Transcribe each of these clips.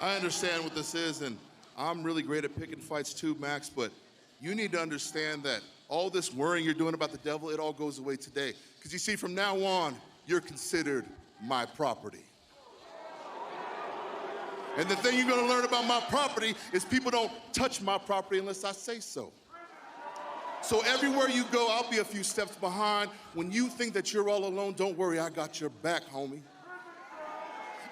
I understand what this is, and I'm really great at picking fights too, Max, but you need to understand that all this worrying you're doing about the devil, it all goes away today. Because you see, from now on, you're considered my property. And the thing you're gonna learn about my property is people don't touch my property unless I say so. So everywhere you go, I'll be a few steps behind. When you think that you're all alone, don't worry, I got your back, homie.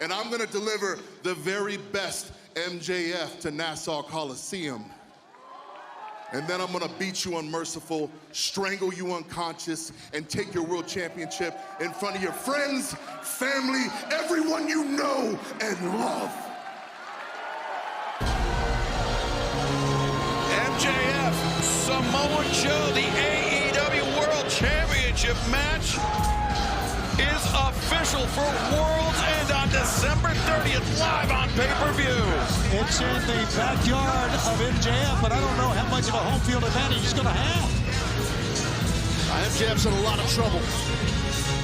And I'm gonna deliver the very best MJF to Nassau Coliseum. And then I'm gonna beat you unmerciful, strangle you unconscious, and take your world championship in front of your friends, family, everyone you know and love. MJF, Samoa Joe, the AEW World Championship match is official for World's End on December 30th, live on pay-per-view. It's in the backyard of MJF, but I don't know how much of a home field advantage he's going to have. MJF's in a lot of trouble.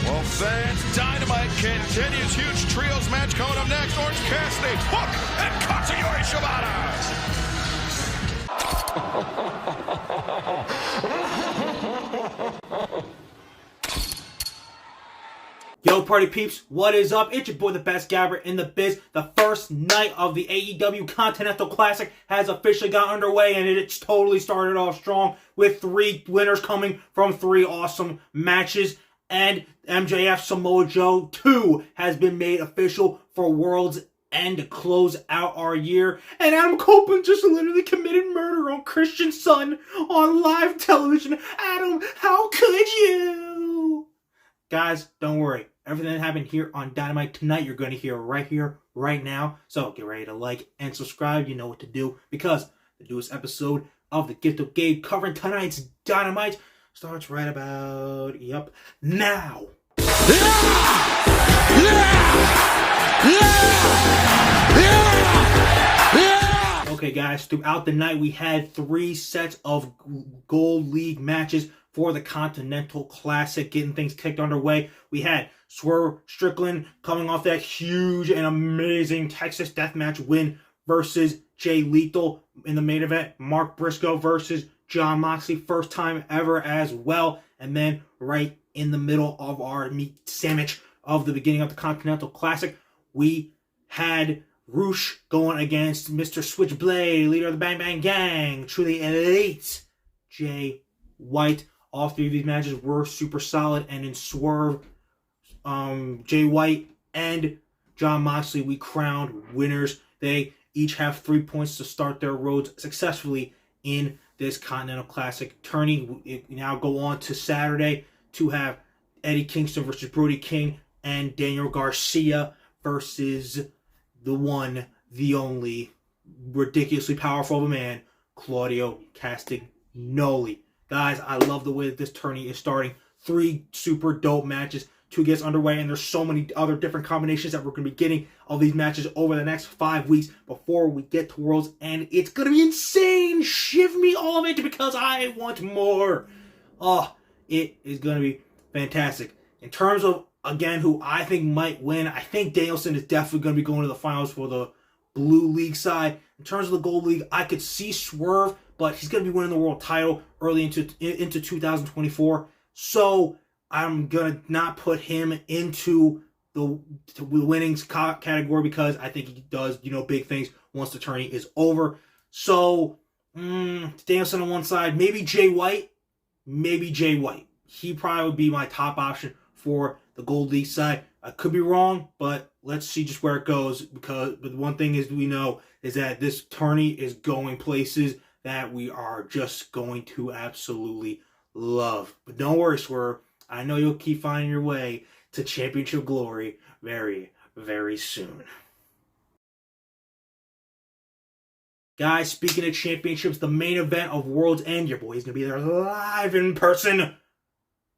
Well, fans, Dynamite continues. Huge trios match coming up next. Orange Cassidy, Hook, and Katsuyori Shibata. Yo, party peeps, what is up? It's your boy, the best gabber in the biz. The first night of the AEW Continental Classic has officially got underway, and it's totally started off strong with 3 winners coming from 3 awesome matches. And MJF Samoa Joe 2 has been made official for World's End to close out our year. And Adam Copeland just literally committed murder on Christian's son on live television. Adam, how could you? Guys, don't worry. Everything that happened here on Dynamite tonight, you're going to hear right here, right now. So get ready to like and subscribe. You know what to do, because the newest episode of The Gift of Gabe covering tonight's Dynamite starts right about, now. Okay, guys, throughout the night, we had 3 sets of Gold League matches for the Continental Classic, getting things kicked underway. We had Swerve Strickland coming off that huge and amazing Texas Deathmatch win versus Jay Lethal in the main event. Mark Briscoe versus Jon Moxley, first time ever as well. And then right in the middle of our meat sandwich of the beginning of the Continental Classic, we had Roosh going against Mr. Switchblade, leader of the Bang Bang Gang, truly elite Jay White. All 3 of these matches were super solid, and in Swerve, Jay White and Jon Moxley, we crowned winners. They each have 3 points to start their roads successfully in this Continental Classic tourney. We now go on to Saturday to have Eddie Kingston versus Brody King, and Daniel Garcia versus the one, the only, ridiculously powerful of a man, Claudio Castagnoli. Guys, I love the way that this tourney is starting. 3 super dope matches to get us underway, and there's so many other different combinations that we're going to be getting of these matches over the next 5 weeks before we get to Worlds, and it's going to be insane. Shiv me all of it, because I want more. Oh, it is going to be fantastic. In terms of, again, who I think might win, I think Danielson is definitely going to be going to the finals for the Blue League side. In terms of the Gold League, I could see Swerve, but he's going to be winning the world title early into 2024. So I'm going to not put him into the winnings category, because I think he does, big things once the tourney is over. So Danielson on one side, maybe Jay White. He probably would be my top option for the Gold League side. I could be wrong, but let's see just where it goes, because the one thing is we know is that this tourney is going places that we are just going to absolutely love. But don't worry, Swerve. I know you'll keep finding your way to championship glory very, very soon. Guys, speaking of championships, the main event of World's End, your boy's going to be there live in person.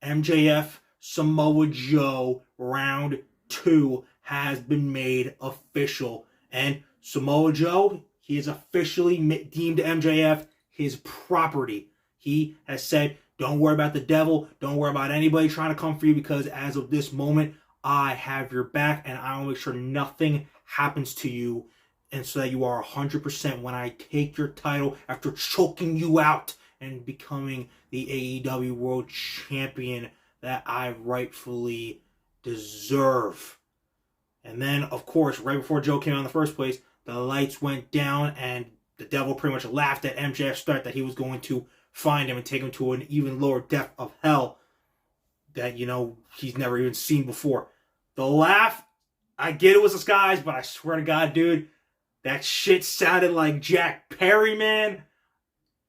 MJF Samoa Joe round 2 has been made official. And Samoa Joe, he is officially deemed MJF his property. He has said, don't worry about the devil. Don't worry about anybody trying to come for you, because as of this moment, I have your back, and I will make sure nothing happens to you and so that you are 100% when I take your title after choking you out and becoming the AEW World Champion that I rightfully deserve. And then, of course, right before Joe came out in the first place, the lights went down and the devil pretty much laughed at MJF's threat that he was going to find him and take him to an even lower depth of hell that, he's never even seen before. The laugh, I get it was disguised, but I swear to God, dude, that shit sounded like Jack Perry, man.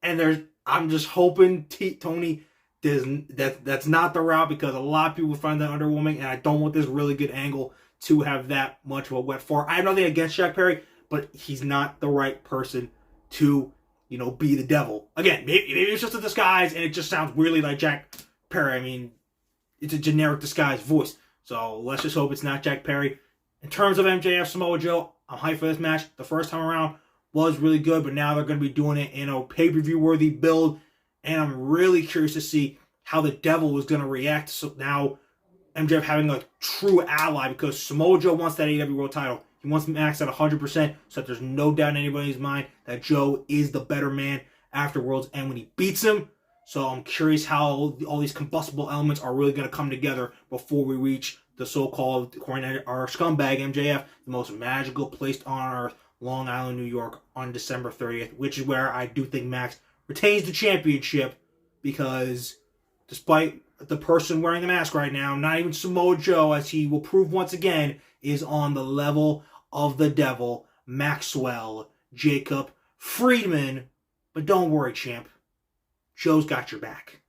And I'm just hoping Tony that's not the route, because a lot of people find that underwhelming, and I don't want this really good angle to have that much of a wet fart. I have nothing against Jack Perry, but he's not the right person to, be the devil. Again, maybe it's just a disguise, and it just sounds weirdly like Jack Perry. I mean, it's a generic disguised voice. So let's just hope it's not Jack Perry. In terms of MJF Samoa Joe, I'm hyped for this match. The first time around was really good, but now they're going to be doing it in a pay-per-view worthy build, and I'm really curious to see how the devil was going to react. So now MJF having a true ally, because Samoa Joe wants that AEW World title. He wants Max at 100%, so that there's no doubt in anybody's mind that Joe is the better man afterwards, and when he beats him. So I'm curious how all these combustible elements are really going to come together before we reach the so-called, according to our scumbag MJF, the most magical place on earth, Long Island, New York, on December 30th, which is where I do think Max retains the championship, because despite the person wearing the mask right now, not even Samoa Joe, as he will prove once again, is on the level of the devil, Maxwell Jacob Friedman. But don't worry, champ. Joe's got your back.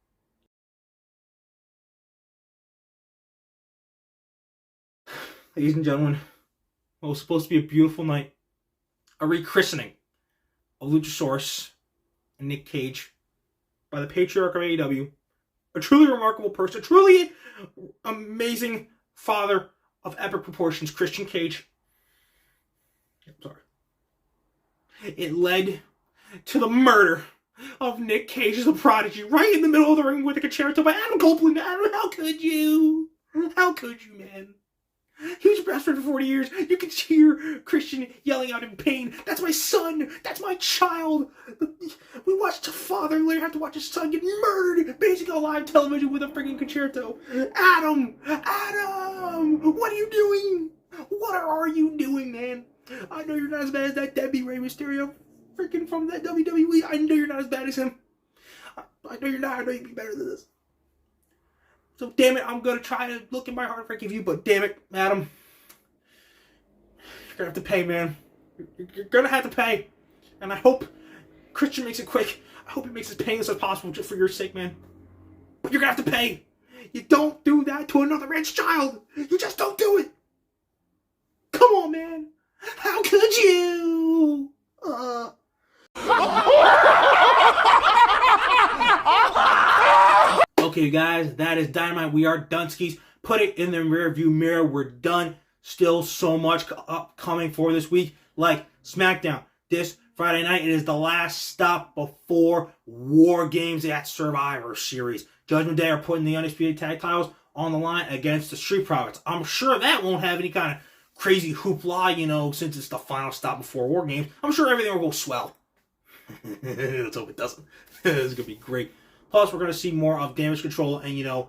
Ladies and gentlemen, it was supposed to be a beautiful night. A rechristening of Luchasaurus and Nick Cage by the patriarch of AEW. A truly remarkable person, a truly amazing father of epic proportions, Christian Cage. Sorry. It led to the murder of Nick Cage as a prodigy right in the middle of the ring with a concerto by Adam Copeland. Adam, how could you? How could you, man? He was your best friend for 40 years. You could hear Christian yelling out in pain. That's my son. That's my child. We watched a father literally have to watch his son get murdered, basically on live television with a freaking concerto. Adam! Adam! What are you doing? What are you doing, man? I know you're not as bad as that Debbie Rey Mysterio freaking from that WWE. I know you're not as bad as him. I know you're not. I know you'd be better than this. So, damn it, I'm going to try to look in my heart and forgive you, but damn it, Adam, you're going to have to pay, man. You're going to have to pay. And I hope Christian makes it quick. I hope he makes it as painless as possible just for your sake, man. But you're going to have to pay. You don't do that to another man's child. You just don't do it. Come on, man. How could you? Okay, guys, that is Dynamite. We are done, skis. Put it in the rear view mirror. We're done. Still so much upcoming for this week. Like SmackDown this Friday night. It is the last stop before War Games at Survivor Series. Judgment Day are putting the Undisputed Tag Titles on the line against the Street Profits. I'm sure that won't have any kind of crazy hoopla, since it's the final stop before War Games. I'm sure everything will go swell. Let's hope it doesn't. It's going to be great. Plus, we're going to see more of Damage Control and,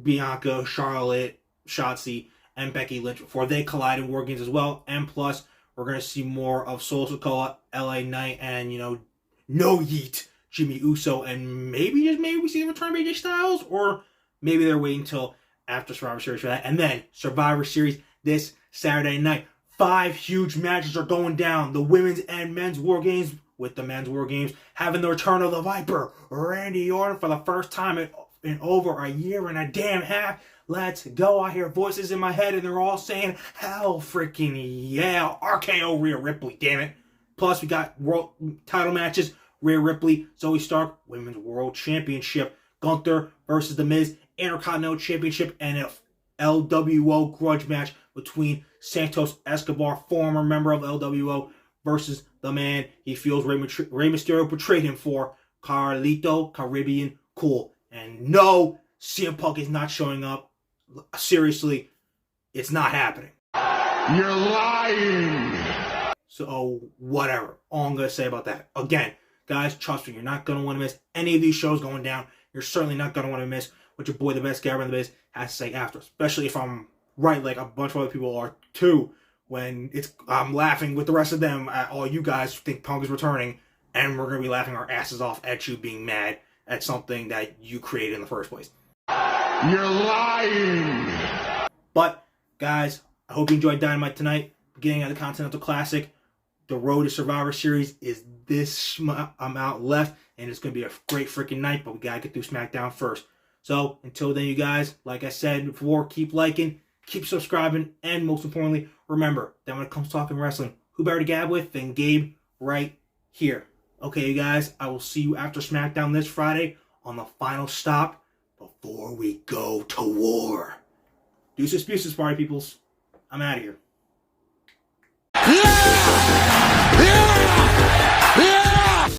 Bianca, Charlotte, Shotzi, and Becky Lynch before they collide in War Games as well. And plus, we're going to see more of Solo Sikoa, LA Knight, and, No Yeet, Jimmy Uso, and maybe we see the return of AJ Styles, or maybe they're waiting until after Survivor Series for that. And then, Survivor Series this Saturday night. 5 huge matches are going down. The women's and men's War Games, with the men's War Games having the return of the Viper, Randy Orton, for the first time in over a year and a damn half. Let's go. I hear voices in my head and they're all saying, hell freaking yeah. RKO Rhea Ripley, damn it. Plus we got world title matches. Rhea Ripley, Zoe Stark, Women's World Championship. Gunther versus The Miz, Intercontinental Championship, and a LWO grudge match between Santos Escobar, former member of LWO, versus the man he feels Rey Mysterio betrayed him for, Carlito Caribbean Cool. And no, CM Punk is not showing up. Seriously, it's not happening. You're lying. So, whatever. All I'm going to say about that. Again, guys, trust me, you're not going to want to miss any of these shows going down. You're certainly not going to want to miss what your boy, the best Gabe in the biz, has to say after. Especially if I'm right, like a bunch of other people are too, when I'm laughing with the rest of them at all you guys who think Punk is returning, and we're going to be laughing our asses off at you being mad at something that you created in the first place. You're lying! But, guys, I hope you enjoyed Dynamite tonight. Beginning of the Continental Classic. The road to Survivor Series is this amount left, and it's going to be a great freaking night, but we got to get through SmackDown first. So, until then, you guys, like I said before, keep liking, keep subscribing, and most importantly, remember that when it comes to talking wrestling, who better to gab with than Gabe right here. Okay, you guys, I will see you after SmackDown this Friday on the final stop before we go to war. Deuces, party peoples. I'm out of here.